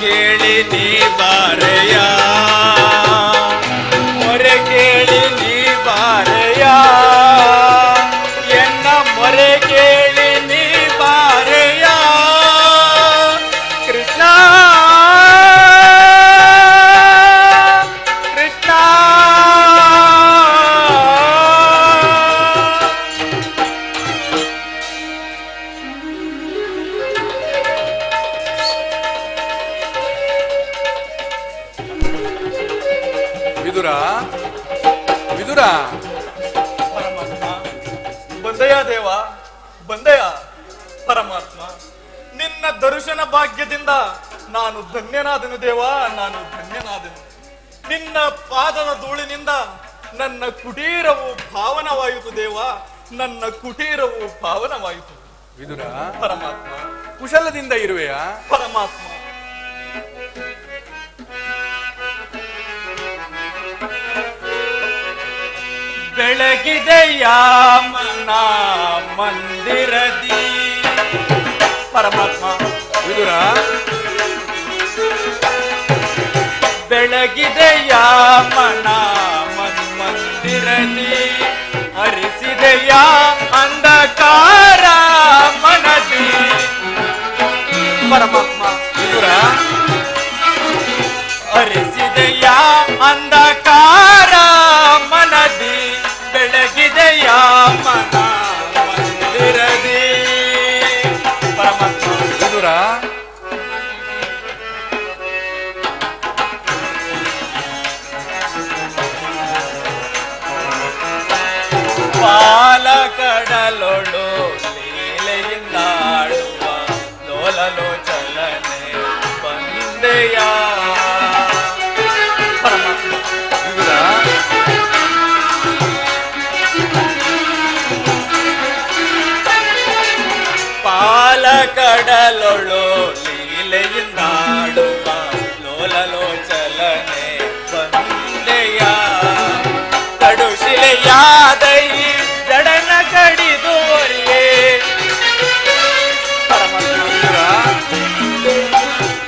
ಕೇಳಿ ನೀ ಬಾರೆಯ, ಮೊರೆ ಕೇಳಿ ನೀ ಬಾರೆಯ, ಎನ್ನ ಮೊರೆ ಕೇಳಿ ನೀ ಬಾರೆಯ ಕೃಷ್ಣ ಕೃಷ್ಣ. ವಿದುರ ವಿದುರ, ಪರಮಾತ್ಮ ಬಂದೆಯ ದೇವ, ಬಂದೆಯ ಪರಮಾತ್ಮ. ನಿನ್ನ ದರ್ಶನ ಭಾಗ್ಯದಿಂದ ನಾನು ಧನ್ಯನಾದನು ದೇವ, ನಾನು ಧನ್ಯನಾದನು. ನಿನ್ನ ಪಾದದ ಧೂಳಿನಿಂದ ನನ್ನ ಕುಟೀರವು ಪಾವನವಾಯಿತು ದೇವ, ನನ್ನ ಕುಟೀರವು ಪಾವನವಾಯಿತು. ವಿದುರ ಪರಮಾತ್ಮ ಕುಶಲದಿಂದ ಇರುವೆಯಾ? ಪರಮಾತ್ಮ ಬೆಳಗಿದೆಯ ಮನ ಮಂದಿರದಿ. ಪರಮಾತ್ಮ ವಿದುರ ಬೆಳಗಿದೆಯ ಮನ ಮಂದಿರದಿ, ಹರಿಸಿದೆಯ ಅಂಧಕಾರ ಮನದಿ. ಪರಮಾತ್ಮ ವಿದುರ ಹರಿಸಿದೆಯ ಅಂಧಕಾರ ಮನದಿ, ಬೆಳಗಿದೆಯ ಮನ ಮಂದಿರದಿ. ಪರಮಾತ್ಮ ವಿದುರ ಪಾಲಕಡಲೊಳು ಲೀಲೆಯಿಂದಾಡುವ ಲೋಲಲೋಚಲನೆ ಬಂದೆಯ. ಪರಮಾತ್ಮ ವಿದುರ ಪಾಲಕಡಲೊಳು ಲೀಲೆಯಿಂದಾಡುವ ಲೋಲಲೋಚಲನೆ ಬಂದೆಯ. ಕಡುಶಿಲೆಯಾದೈ ಜಡನ ಕಡಿದೋರಿಯೇ.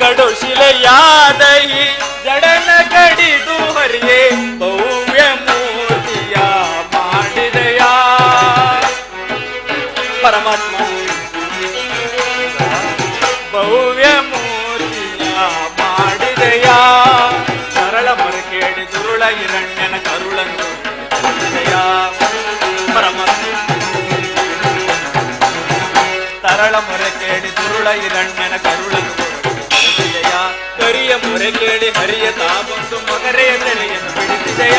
ಕಡುಶಿಲೆಯಾದೈ ಜಡನ ಕಡಿದು ಹರಿಯೇ, ಭವ್ಯ ಮೂರ್ತಿಯ ಮಾಡಿದೆಯ. ಪರಮಾತ್ಮ ಭವ್ಯ ಮೂರ್ತಿಯ ಮಾಡಿದೆಯ. ಸರಳ ಮೊರೆ ಕೇಳಿ ದುರುಳ ಹಿರಣ್ಯನ ಕರುಳನ್ನು ತಿಳಿದೆಯ. ಪರಮಾತ್ಮ ಸರಳ ಮೊರೆ ಕೇಳಿ ದುರುಳ ಹಿರಣ್ಯನ ಕರುಳನ್ನು ತಿಳಿದೆಯ. ಕರಿಯ ಮೊರೆ ಕೇಳಿ ಹರಿಯ ತಾ ಬಂದು ಮಗರೆಯ ತೆರೆಯನ್ನು ಬಿಡಿಸಿದೆಯ.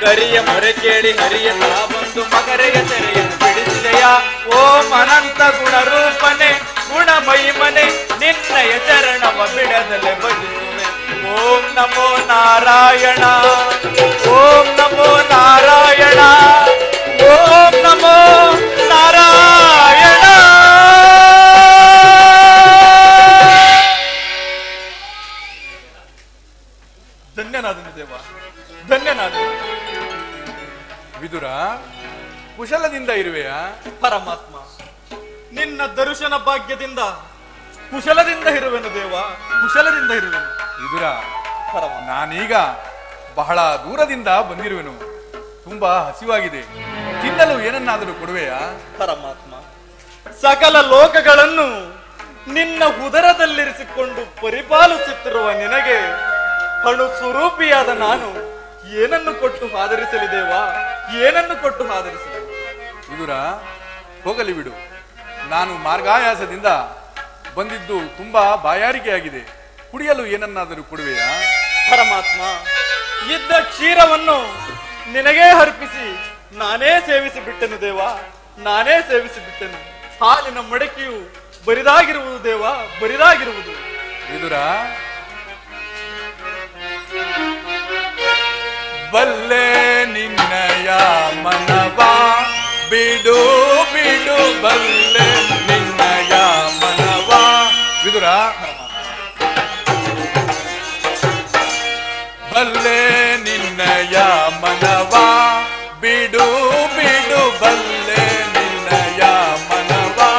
ಕರಿಯ ಮೊರೆ ಕೇಳಿ ಹರಿಯ ತಾ ಬಂದು ಮಗರೆಯ ತೆರೆಯನ್ನು ಬಿಡಿಸಿದೆಯ. ಓಂ ಅನಂತ ಗುಣರೂಪನೆ ಗುಣಮಹಿಮನೆ, ನಿನ್ನಯ ಚರಣವ ಬಿಡದಲೆ ಭಜಿಸುವೆ. ಓಂ ನಮೋ ನಾರಾಯಣ, ಓಂ ನಮೋ ನಾರಾಯಣ, ಓಂ ನಮೋ ನಾರಾಯಣ. ಧನ್ಯನಾದನು ದೇವ, ಧನ್ಯನಾದನು. ವಿದುರ ಕುಶಲದಿಂದ ಇರುವೆಯಾ? ಪರಮಾತ್ಮ ನಿನ್ನ ದರ್ಶನ ಭಾಗ್ಯದಿಂದ ಕುಶಲದಿಂದ ಇರುವೆನು ದೇವ, ಕುಶಲದಿಂದ ಇರುವೆನು. ವಿದುರ ಪರಮಾತ್ಮ ನಾನೀಗ ಬಹಳ ದೂರದಿಂದ ಬಂದಿರುವೆನು, ತುಂಬಾ ಹಸಿವಾಗಿದೆ, ತಿನ್ನಲು ಏನನ್ನಾದರೂ ಕೊಡುವೆಯಾ? ಪರಮಾತ್ಮ ಸಕಲ ಲೋಕಗಳನ್ನು ನಿನ್ನ ಉದರದಲ್ಲಿರಿಸಿಕೊಂಡು ಪರಿಪಾಲಿಸುತ್ತಿರುವ ನಿನಗೆ ಅಣು ಸ್ವರೂಪಿಯಾದ ನಾನು ಏನನ್ನು ಕೊಟ್ಟು ಆದರಿಸಲಿ ದೇವ, ಏನನ್ನು ಕೊಟ್ಟು ಆದರಿಸಲಿ? ವಿದುರ ಹೋಗಲಿ ಬಿಡು, ನಾನು ಮಾರ್ಗಾಯಾಸದಿಂದ ಬಂದಿದ್ದು ತುಂಬಾ ಬಾಯಾರಿಕೆಯಾಗಿದೆ, ಕುಡಿಯಲು ಏನನ್ನಾದರೂ ಕೊಡುವೆಯಾ? ಪರಮಾತ್ಮ ಇದ್ದ ಕ್ಷೀರವನ್ನು ನಿನಗೇ ಅರ್ಪಿಸಿ ನಾನೇ ಸೇವಿಸಿ ಬಿಟ್ಟೆನು ದೇವ, ನಾನೇ ಸೇವಿಸಿ ಬಿಟ್ಟೆನು. ಹಾಲಿನ ಮಡಕೆಯು ಬರಿದಾಗಿರುವುದು ದೇವ, ಬರಿದಾಗಿರುವುದು. ವಿದುರ ಬಲ್ಲೆ ನಿನ್ನಯ ಮನವಾ ಬಿಡು ಬಿಡು ಬಲ್ಲೆ ನಿನ್ನಯ ಮನವಾ. ವಿದುರ ಬಲ್ಲೆ ನಿನ್ನಯ ಮನವಾ ಬಿಡು ಬಿಡು ಬಲ್ಲೆ ನಿನ್ನಯ ಮನವಾ.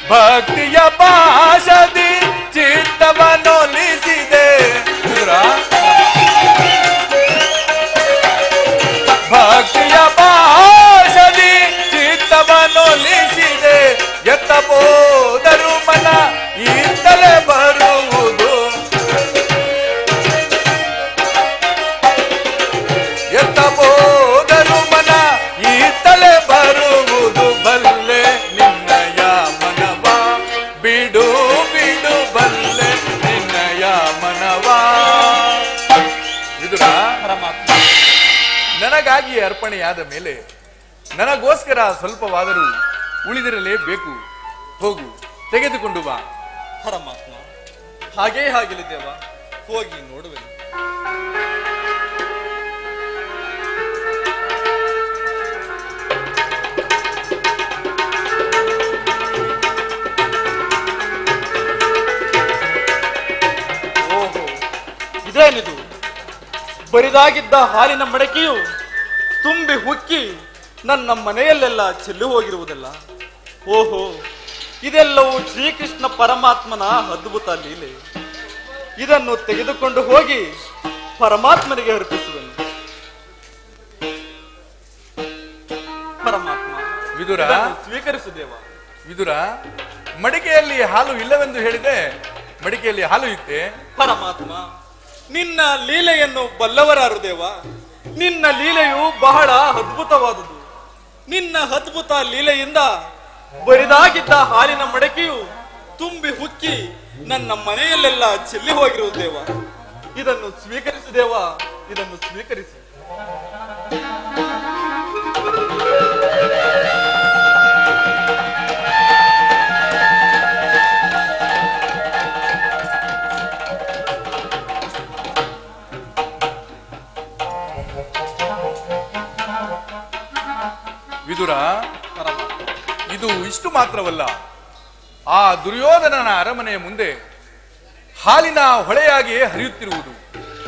ಭಕ್ತಿಯ ಪಾಶದಿ ಚಿತ್ತವನ್ನೊಲಿಸಿದೆ. ಭಕ್ತಿಯ ಪಾಶದಿ ಚಿತ್ತವನ್ನೊಲಿಸಿದೆ. ಎತ್ತಬೋದರು ಮನ ಈತಲೇ ಬರುವುದು. ಎತ್ತಬೋದರು ಮನ ಈತಲೇ ಬರುವುದು. ಬಲ್ಲೆ ನಿನ್ನಯ ಮನವ ಬಿಡು ಬಿಡು ಬಲ್ಲೆ ನಿನ್ನಯ ಮನವ. ವಿದುರ, ನನಗಾಗಿ ಅರ್ಪಣೆಯಾದ ಮೇಲೆ ನನಗೋಸ್ಕರ ಸ್ವಲ್ಪವಾದರೂ ಉಳಿದಿರಲೇಬೇಕು. ಹೋಗು, ತೆಗೆದುಕೊಂಡು ಬಾ. ಪರಮಾತ್ಮ, ಹಾಗೇ ಆಗಿಲ್ಲ ದೇವ, ಹೋಗಿ ನೋಡುವೆನು. ಓಹೋ, ಇದೇನಿದು? ಬರಿದಾಗಿದ್ದ ಹಾಲಿನ ಮಡಕೆಯು ತುಂಬಿ ಹುಕ್ಕಿ ನನ್ನ ಮನೆಯಲ್ಲೆಲ್ಲ ಚೆಲ್ಲಿ ಹೋಗಿರುವುದಲ್ಲ. ಓಹೋ, ಇದೆಲ್ಲವೂ ಶ್ರೀಕೃಷ್ಣ ಪರಮಾತ್ಮನ ಅದ್ಭುತ ಲೀಲೆ. ಇದನ್ನು ತೆಗೆದುಕೊಂಡು ಹೋಗಿ ಪರಮಾತ್ಮನಿಗೆ ಅರ್ಪಿಸುವೆನು. ಪರಮಾತ್ಮ, ವಿದುರ, ಸ್ವೀಕರಿಸು ದೇವ. ವಿದುರ, ಮಡಿಕೆಯಲ್ಲಿ ಹಾಲು ಇಲ್ಲವೆಂದು ಹೇಳಿದೆ, ಮಡಿಕೆಯಲ್ಲಿ ಹಾಲು ಇತ್ತೆ. ಪರಮಾತ್ಮ, ನಿನ್ನ ಲೀಲೆಯನ್ನು ಬಲ್ಲವರಾರು ದೇವ. ನಿನ್ನ ಲೀಲೆಯು ಬಹಳ ಅದ್ಭುತವಾದುದು. ನಿನ್ನ ಅದ್ಭುತ ಲೀಲೆಯಿಂದ ಬರಿದಾಗಿದ್ದ ಹಾಲಿನ ಮಡಕೆಯು ತುಂಬಿ ಹುಕ್ಕಿ ನನ್ನ ಮನೆಯಲ್ಲೆಲ್ಲ ಚೆಲ್ಲಿ ಹೋಗಿರುವುದು ದೇವ. ಇದನ್ನು ಸ್ವೀಕರಿಸು ದೇವ, ಇದನ್ನು ಸ್ವೀಕರಿಸು. ವಿದುರ, ಇದು ಇಷ್ಟು ಮಾತ್ರವಲ್ಲ. ಆ ದುರ್ಯೋಧನನ ಅರಮನೆಯ ಮುಂದೆ ಹಾಲಿನ ಹೊಳೆಯಾಗಿಯೇ ಹರಿಯುತ್ತಿರುವುದು.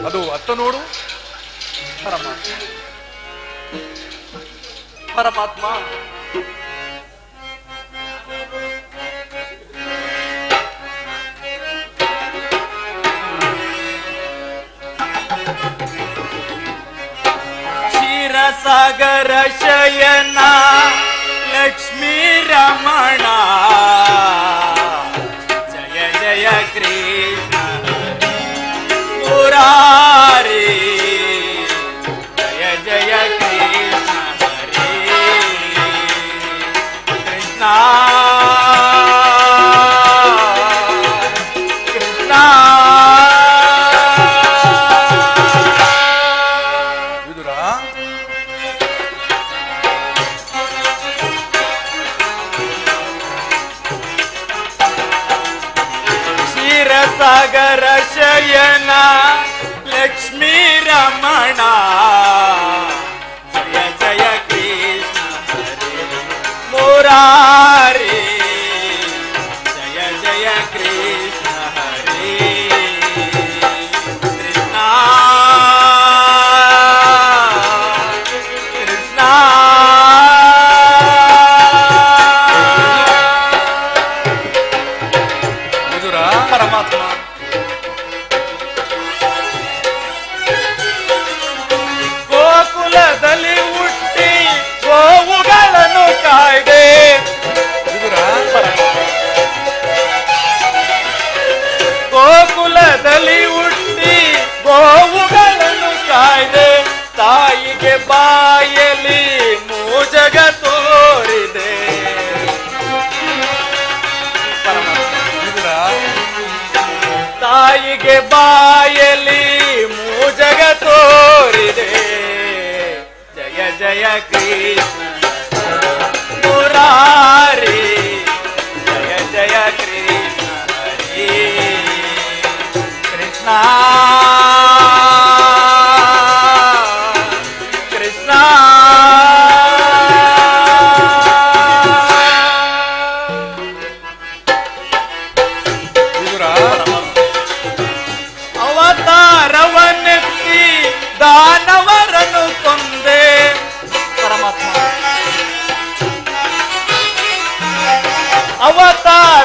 ಅದು ಅತ್ತ ನೋಡು. ಪರಮಾತ್ಮ, ಪರಮಾತ್ಮ, ಕ್ಷೀರಸಾಗರ ಶಯನ ಲಕ್ಷ್ಮೀ ರಮಣ ಜಯ ಜಯ ಕೃಷ್ಣ ಮುರಾರಿ ಜಯ ಜಯ ಕೃಷ್ಣ ಹರಿ ಕೃಷ್ಣ ಕೃಷ್ಣ. ಸಾಗರ ಶಯನ ಲಕ್ಷ್ಮೀ ರಮಣ ಜಯ ಜಯ ಕೃಷ್ಣ ಹರಿ ಮುರಾರಿ ಜಯ ಜಯ ಕೃಷ್ಣ ಹರಿ ಕೃಷ್ಣ ಕೃಷ್ಣ. ಪರಮಾತ್ಮ, ಗೋಕುಲದಲ್ಲಿ ಹುಟ್ಟಿ ಗೋವುಗಳನ್ನು ಕಾಯ್ದೆ. ಗೋಕುಲದಲ್ಲಿ ಹುಟ್ಟಿ ಗೋವುಗಳನ್ನು ಕಾಯ್ದೆ. ತಾಯಿಗೆ ಬಾಯಲ್ಲಿ ಮೂಜಗ ತೋರಿದೆ. ತಾಯಿಗೆ ಬಾಯಲ್ಲಿ ಮೂಜಗ ತೋರಿದೆ. ಜಯ ಜಯ ಕೃಷ್ಣ ಮುರಾರಿ ಜಯ ಜಯ ಕೃಷ್ಣ ಹರಿ ಕೃಷ್ಣ ಕೃಷ್ಣ. ಅವತಾರವನ್ನೆತ್ತಿ ದಾನವರನ್ನು ಕೊಂದೆ. ಪರಮಾತ್ಮ, ಅವತಾರ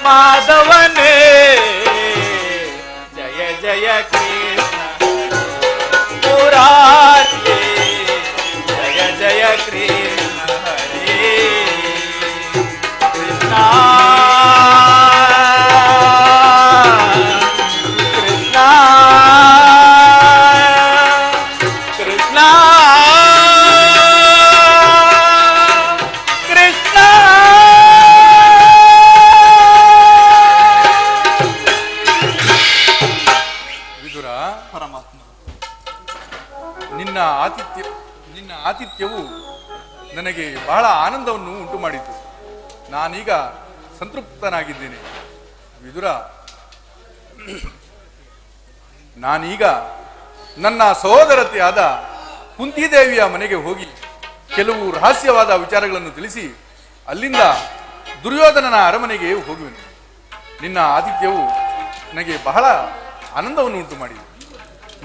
ಮಾಧವನೇ ಜಯ ಜಯ ಕೃಷ್ಣ ಮುರಾರಿ ಜಯ ಜಯ ಕೃಷ್ಣ ಹರೇ ಕೃಷ್ಣ ನಿನ್ನ ಆತಿಥ್ಯವು ನನಗೆ ಬಹಳ ಆನಂದವನ್ನು ಉಂಟು ಮಾಡಿತು. ನಾನೀಗ ಸಂತೃಪ್ತನಾಗಿದ್ದೇನೆ. ವಿದುರ, ನಾನೀಗ ನನ್ನ ಸಹೋದರತೆಯಾದ ಕುಂತಿದೇವಿಯ ಮನೆಗೆ ಹೋಗಿ ಕೆಲವು ರಹಸ್ಯವಾದ ವಿಚಾರಗಳನ್ನು ತಿಳಿಸಿ ಅಲ್ಲಿಂದ ದುರ್ಯೋಧನನ ಅರಮನೆಗೆ ಹೋಗುವೆನು. ನಿನ್ನ ಆತಿಥ್ಯವು ನನಗೆ ಬಹಳ ಆನಂದವನ್ನು ಉಂಟು ಮಾಡಿದೆ.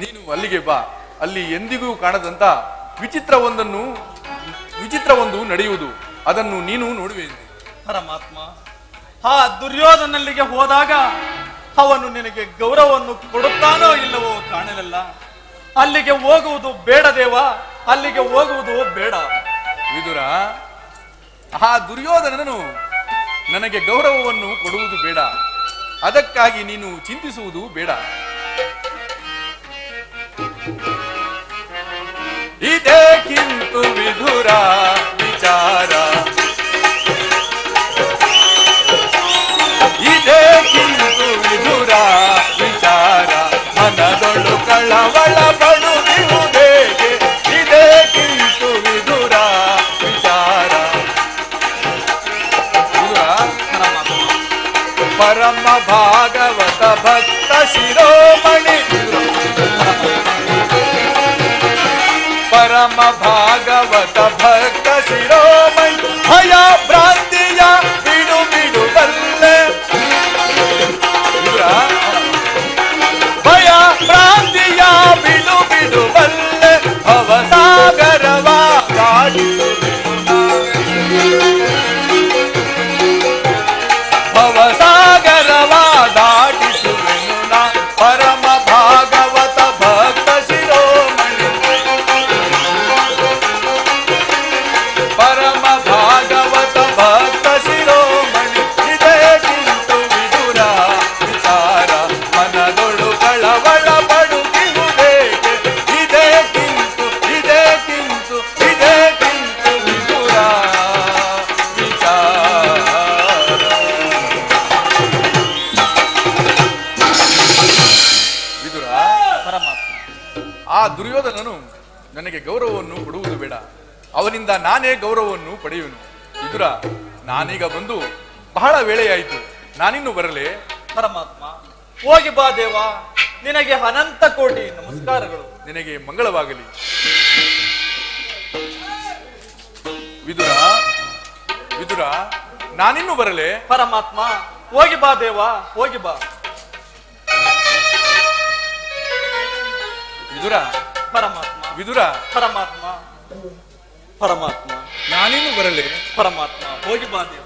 ನೀನು ಅಲ್ಲಿಗೆ ಬಾ. ಅಲ್ಲಿ ಎಂದಿಗೂ ಕಾಣದಂತ ವಿಚಿತ್ರವೊಂದು ನಡೆಯುವುದು, ಅದನ್ನು ನೀನು ನೋಡುವೆ. ಪರಮಾತ್ಮ, ಆ ದುರ್ಯೋಧನಲ್ಲಿಗೆ ಹೋದಾಗ ಅವನು ನಿನಗೆ ಗೌರವವನ್ನು ಕೊಡುತ್ತಾನೋ ಇಲ್ಲವೋ ಕಾಣಲಿಲ್ಲ. ಅಲ್ಲಿಗೆ ಹೋಗುವುದು ಬೇಡ ದೇವ, ಅಲ್ಲಿಗೆ ಹೋಗುವುದು ಬೇಡ. ವಿದುರ, ಆ ದುರ್ಯೋಧನನು ನನಗೆ ಗೌರವವನ್ನು ಕೊಡುವುದು ಬೇಡ, ಅದಕ್ಕಾಗಿ ನೀನು ಚಿಂತಿಸುವುದು ಬೇಡ. ಇದಕ್ಕಿಂತ ವಿಧುರ ವಿಚಾರ, ಇದಕ್ಕಿಂತ ವಿಧುರ ವಿಚಾರ, ಮನದೊಳು ಕಳವಳ ಪಡುವುದೇಕೆ? ಇದಕ್ಕಿಂತ ವಿಧುರ ವಿಚಾರ. ಪರಮ ಭಾಗವತ ಭಕ್ತ ಶಿರೋಮಣಿ, ಪರಮ ಭಾಗವತ ಭಕ್ತ ಶಿರೋಮಣಿ, ಭಯ ಭ್ರಾಂತಿಯ ಬಿಡು ಬಿಡು ಬಲ್ಲೆ. ಭಯ ಭ್ರಾಂತಿಯ ಬಿಡು ಬಿಡು ಬಲ್ಲೆ, ಭವಸಾಗರವ ದಾಟಿಸು, ಭವಸಾಗರವ ದಾಟಿಸುವೆನು ನಾ. ಪರಮ ಭಾಗವತ ಭಕ್ತ ಶಿರೋಮಣಿ, ಪರಮ ಭಾಗವತ ಭಕ್ತ ಶಿರೋಮಣಿ, ಇದಕ್ಕಿಂತ ವಿದುರ ವಿಚಾರ, ಮನದೊಳು ಕಳವಳ ಪಡುತ್ತಿರುವುದೇಕೆ? ಇದಕ್ಕಿಂತ ಇದಕ್ಕಿಂತ ಇದಕ್ಕಿಂತ ವಿದುರ ವಿಚಾರ. ವಿದುರ, ಪರಮಾತ್ಮ, ಆ ದುರ್ಯೋಧನನು ನನಗೆ ಗೌರವವನ್ನು ಕೊಡುವುದು ಬೇಡ, ಅವನಿಂದ ನಾನೇ ಗೌರವವನ್ನು ಪಡೆಯುವೆನು. ವಿದುರ, ನಾನೀಗ ಬಂದು ಬಹಳ ವೇಳೆಯಾಯಿತು, ನಾನಿನ್ನು ಬರಲೇ? ಪರಮಾತ್ಮ, ಹೋಗಿ ಬಾ ದೇವ, ನಿನಗೆ ಅನಂತ ಕೋಟಿ ನಮಸ್ಕಾರಗಳು. ನಿನಗೆ ಮಂಗಳವಾಗಲಿ. ವಿದುರ, ವಿದುರ, ನಾನಿನ್ನು ಬರಲೇ? ಪರಮಾತ್ಮ, ಹೋಗಿ ಬಾ ದೇವ, ಹೋಗಿ ಬಾ. ವಿದುರ, ಪರಮಾತ್ಮ, ವಿದುರ, ಪರಮಾತ್ಮ, ಪರಮಾತ್ಮ, ನಾನಿನ್ನು ಬರಲೇ? ಪರಮಾತ್ಮ, ಹೋಗಿ ಬಾ ದೇವ.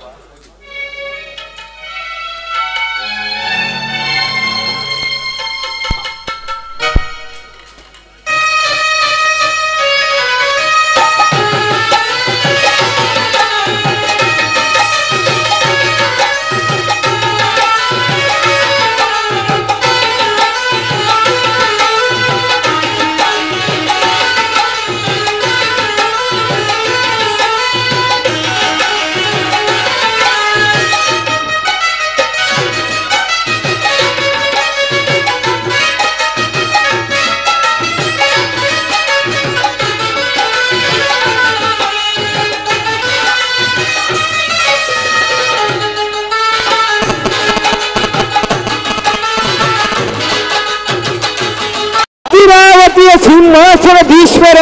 ಹಸ್ತಿನಾವತಿಯ ಸಿಂಹಾಸನದೀಶ್ವರ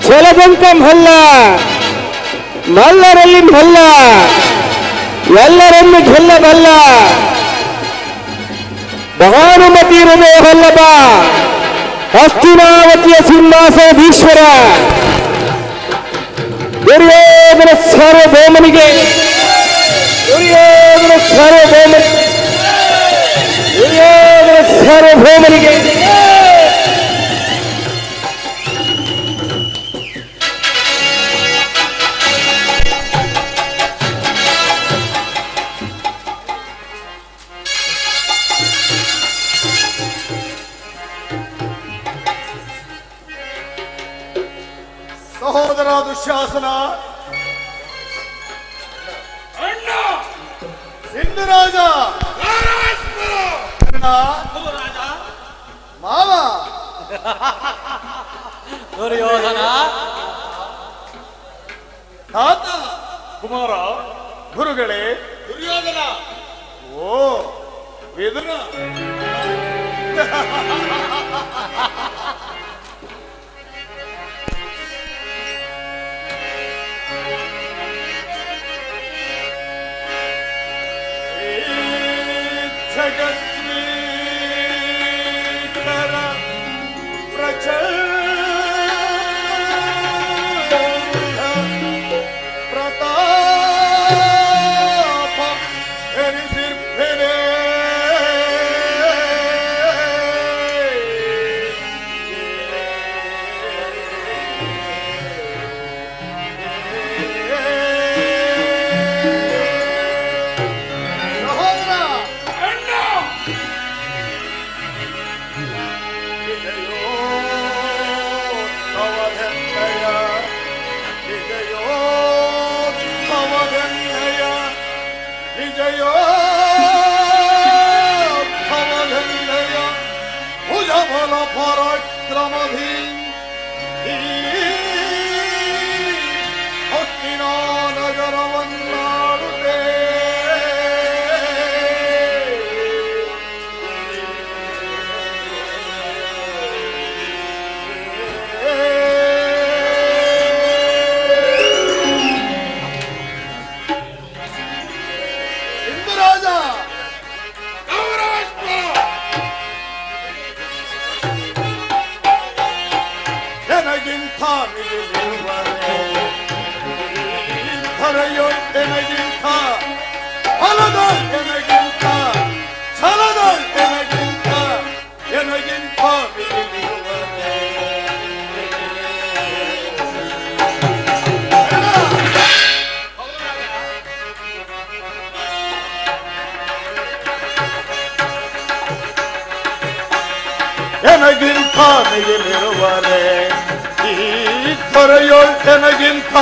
ಛಲದಂಕ ಮಲ್ಲ, ಮಲ್ಲರಲ್ಲಿ ಮಲ್ಲ, ಎಲ್ಲರನ್ನು ಗೆಲ್ಲಬಲ್ಲ ಭಾನುಮತಿ ಹೃದಯ ವಲ್ಲಭ ಹಸ್ತಿನಾವತಿಯ ಸಿಂಹಾಸನದೀಶ್ವರ ದುರ್ಯೋಧನ ಸಾರ್ವಭೌಮನಿಗೆ ದುರ್ಯೋಧನ ಸಾರ್ವಭೌಮನಿಗೆ ಸಹೋದರ ದುಶ್ಯಾಸನ, ಸಿಂಧುರಾಜ, ಮಾವ, ದುರ್ಯೋಧನ, ತಾತ, ಕುಮಾರ, ಗುರುಗಳೇ, ದುರ್ಯೋಧನ, ಓ ವಿದುರ, ಜಗದ್ವೀಕರ ಪ್ರತಾಪ ಎನಿಸಿರ್ಪೆನೆ. ಭುಜಬಲ ಪರಾಕ್ರಮಧೀ ಹಸ್ತಿನಾ ನಗರವನ್ನಾಡುತ್ತೇ. ಇಂದ್ರರಾಜ, ಎನಗಿಂತ ಮಿಗಿಲಿರುವರೆ ಧರೆಯೋ ಎನಗಿಂತ ಫಲದ ಎನಗಿಂತ ಛಲದ ಎನಗಿಂತ ಎನಗಿಂತ ಮಿಗಿಲಿರುವರೆ. ಎನಗಿಂತ ಮಿಗಿಲಿರುವರೆ ಈ ದೊರೆಯೋಳ್ ಎನಗಿಂತ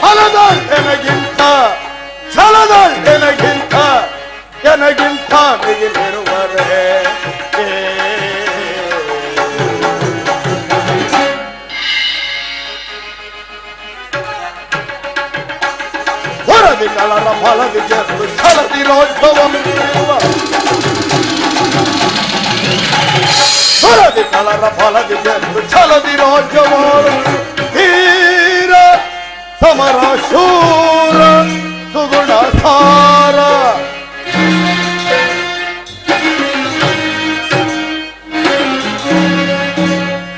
ಫಲದ ಎನಗಿಂತ ಛಲದ ಎನಗಿಂತ ಎನಗಿಂತ ಮಿಗಿಲಿರುವರೆ. ಹೊರದಿ ಕಳರ ಫಲದಿ ಗೆದ್ದು ಛಲದಿ ರೋಜ್ಭವಮಿರುವ ಹೊರದಿ ಕಳರ ಫಲದಿ ಗೆದ್ದು ಛಲದಿ ರೋಜ್ಯವಾಳು ಧೀರ ಸಮರ ಶೂರ ಸುಗುಣ ಸಾರ.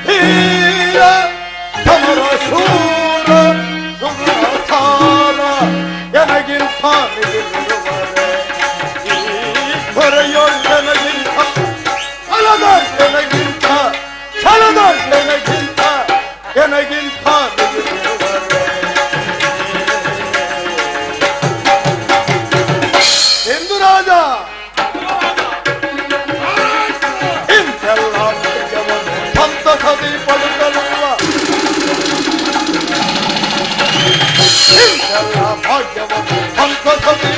ಧೀರ ಸಮರ ಶೂರ ಸುಗುಣ ಸಾರ ಎನಗಿಂತ ಮಿಗಿಲಿರುವರೆ ಈ ಹೊರೆಯೊಳಗಿಂತ ಫಲದ ಎನಗಿಂತ ಛಲದ ಎನಗಿಂತ ಎನಗಿಂತ ಮಿಗಿಲಿರುವರೆ. ಸಿಂಧುರಾಜ, ಇಂತೆಲ್ಲ ಭಾಗ್ಯವನ್ನು ಸಂತಸದಿ ಪಡೆದಲಿರುವ ಇಂತೆಲ್ಲ ಭಾಗ್ಯವನ್ನು ಸಂತಸದಿ